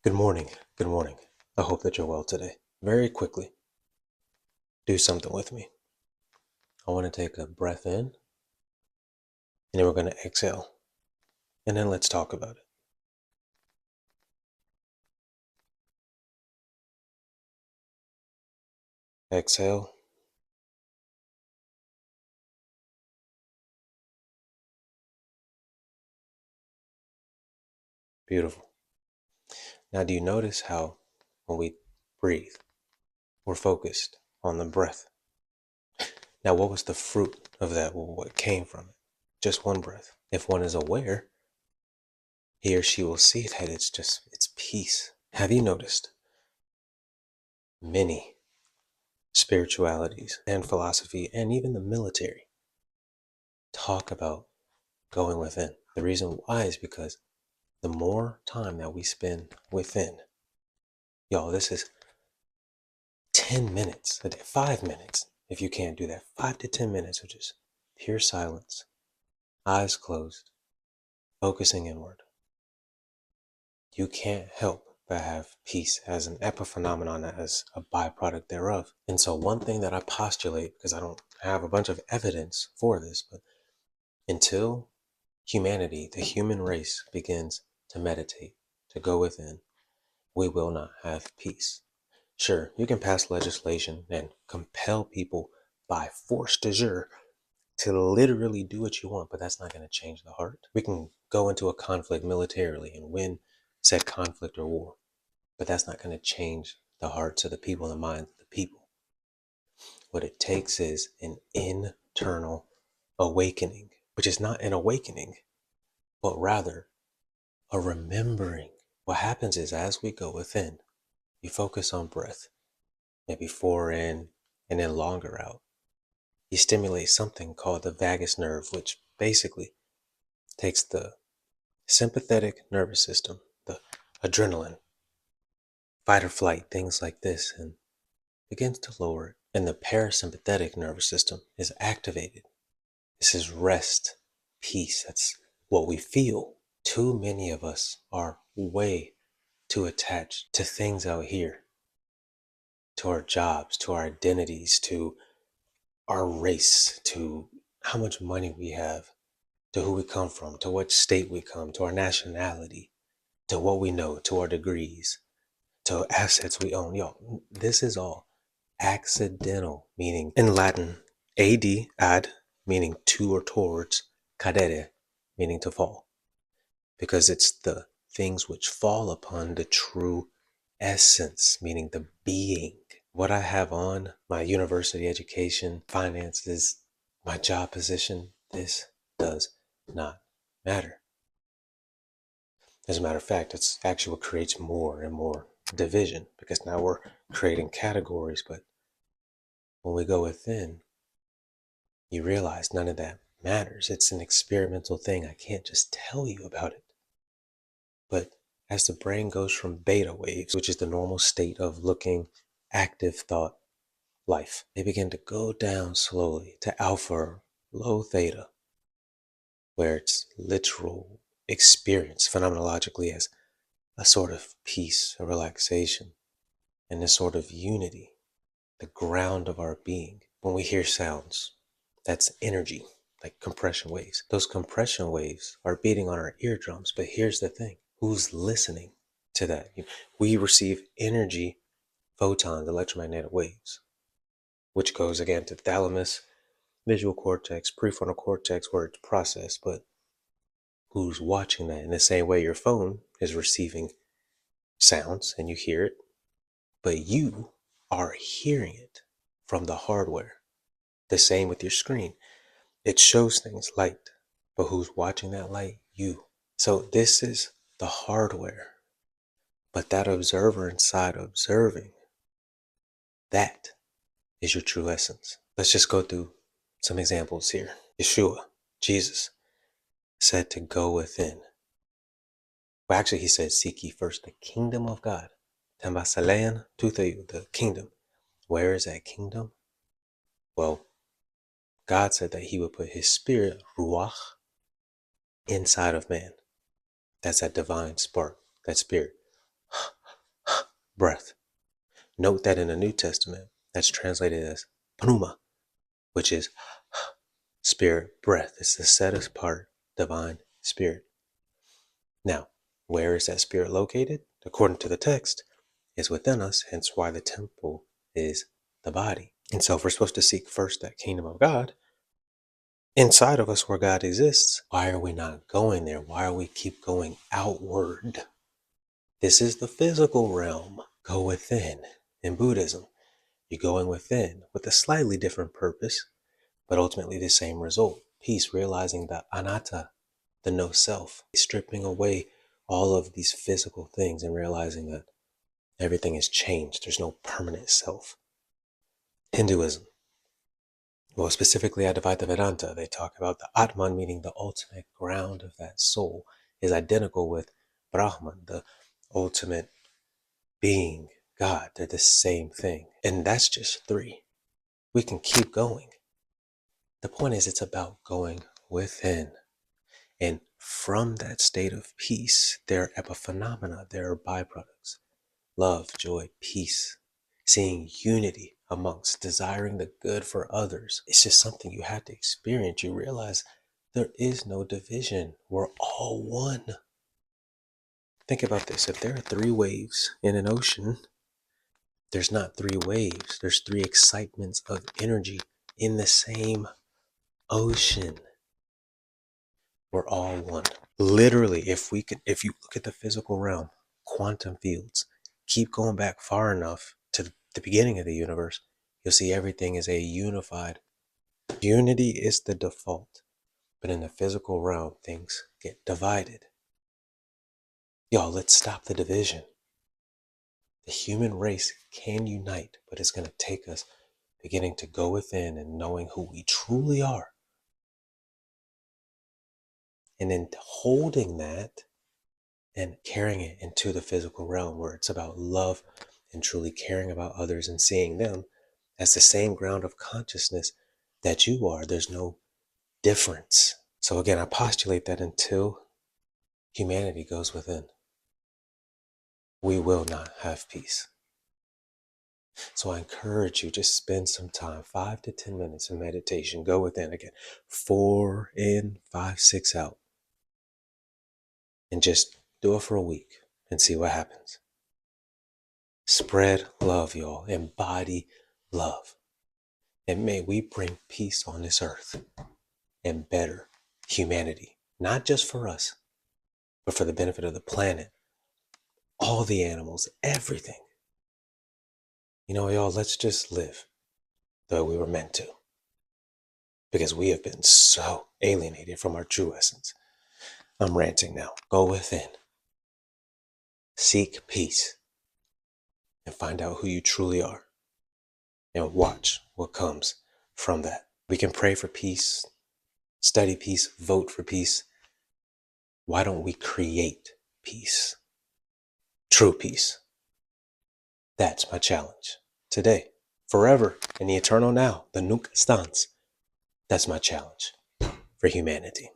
Good morning. Good morning. I hope that you're well today. Very quickly, do something with me. I want to take a breath in, and then we're going to exhale. And then let's talk about it. Exhale. Beautiful. Now, do you notice how when we breathe, we're focused on the breath? Now, what was the fruit of that? Well, what came from it? Just one breath. If one is aware, he or she will see that it's peace. Have you noticed many spiritualities and philosophy and even the military talk about going within? The reason why is because the more time that we spend within, y'all, this is 10 minutes a day, 5 minutes. If you can't do that, 5 to 10 minutes of just pure silence, eyes closed, focusing inward. You can't help but have peace as an epiphenomenon, as a byproduct thereof. And so, one thing that I postulate, because I don't have a bunch of evidence for this, but until humanity, the human race, begins to meditate, to go within, we will not have peace. Sure, you can pass legislation and compel people by force de jure to literally do what you want, but that's not going to change the heart. We can go into a conflict militarily and win said conflict or war, but that's not going to change the hearts of the people, the minds of the people. What it takes is an internal awakening, which is not an awakening, but rather a remembering. What happens is, as we go within, you focus on breath, maybe 4 in and then longer out. You stimulate something called the vagus nerve, which basically takes the sympathetic nervous system, the adrenaline, fight or flight, things like this, and begins to lower it. And the parasympathetic nervous system is activated. This is rest, peace. That's what we feel. Too many of us are way too attached to things out here, to our jobs, to our identities, to our race, to how much money we have, to who we come from, to what state we come, to our nationality, to what we know, to our degrees, to assets we own. Yo, this is all accidental, meaning in Latin, ad, meaning to or towards, cadere, meaning to fall, because it's the things which fall upon the true essence, meaning the being. What I have on, my university education, finances, my job position, this does not matter. As a matter of fact, it's actually what creates more and more division, because now we're creating categories. But when we go within, you realize none of that matters. It's an experimental thing. I can't just tell you about it. But as the brain goes from beta waves, which is the normal state of looking, active thought, life, they begin to go down slowly to alpha or low theta, where it's literal experience phenomenologically as a sort of peace, a relaxation, and a sort of unity, the ground of our being. When we hear sounds, that's energy, like compression waves. Those compression waves are beating on our eardrums, but here's the thing: who's listening to that? We receive energy, photons, electromagnetic waves, which goes again to thalamus, visual cortex, prefrontal cortex, where it's processed. But who's watching that? In the same way your phone is receiving sounds and you hear it, but you are hearing it from the hardware. The same with your screen. It shows things, light, but who's watching that light? You. So this is the hardware, but that observer inside observing, that is your true essence. Let's just go through some examples here. Yeshua, Jesus, said to go within. Well, actually, he said, seek ye first the kingdom of God. Tambasalean tutheyu, the kingdom. Where is that kingdom? Well, God said that he would put his spirit, ruach, inside of man. That's that divine spark, that spirit. breath. Note that in the New Testament, that's translated as pneuma, which is spirit, breath. It's the set apart divine spirit. Now, where is that spirit located? According to the text, it's within us, hence why the temple is the body. And so if we're supposed to seek first that kingdom of God inside of us where God exists, why are we not going there? Why are we keep going outward? This is the physical realm. Go within. In Buddhism, you're going within with a slightly different purpose, but ultimately the same result. Peace, realizing the anatta, the no self, stripping away all of these physical things and realizing that everything has changed. There's no permanent self. Hinduism, well, specifically Advaita Vedanta, they talk about the Atman, meaning the ultimate ground of that soul, is identical with Brahman, the ultimate being, God. They're the same thing. And that's just three. We can keep going. The point is, it's about going within. And from that state of peace, there are epiphenomena, there are byproducts. Love, joy, peace, seeing unity amongst, desiring the good for others. It's just something you have to experience. You realize there is no division. We're all one. Think about this. If there are three waves in an ocean, there's not three waves. There's three excitements of energy in the same ocean. We're all one. Literally, if you look at the physical realm, quantum fields, keep going back far enough to the beginning of the universe, you'll see everything is a unified. Unity is the default, but in the physical realm, things get divided. Y'all, let's stop the division. The human race can unite, but it's going to take us beginning to go within and knowing who we truly are. And then holding that and carrying it into the physical realm where it's about love and truly caring about others and seeing them as the same ground of consciousness that you are. There's no difference. So again, I postulate that until humanity goes within, we will not have peace. So I encourage you, just spend some time, 5 to 10 minutes in meditation. Go within again, 4 in, 5, 6 out. And just do it for a week and see what happens. Spread love, y'all. Embody love. And may we bring peace on this earth and better humanity, not just for us, but for the benefit of the planet, all the animals, everything. You know, y'all, let's just live the way we were meant to, because we have been so alienated from our true essence. I'm ranting now. Go within. Seek peace and find out who you truly are and watch what comes from that. We can pray for peace, study peace, vote for peace. Why don't we create peace? True peace. That's my challenge today, forever, in the eternal now, the nunc stans. That's my challenge for humanity.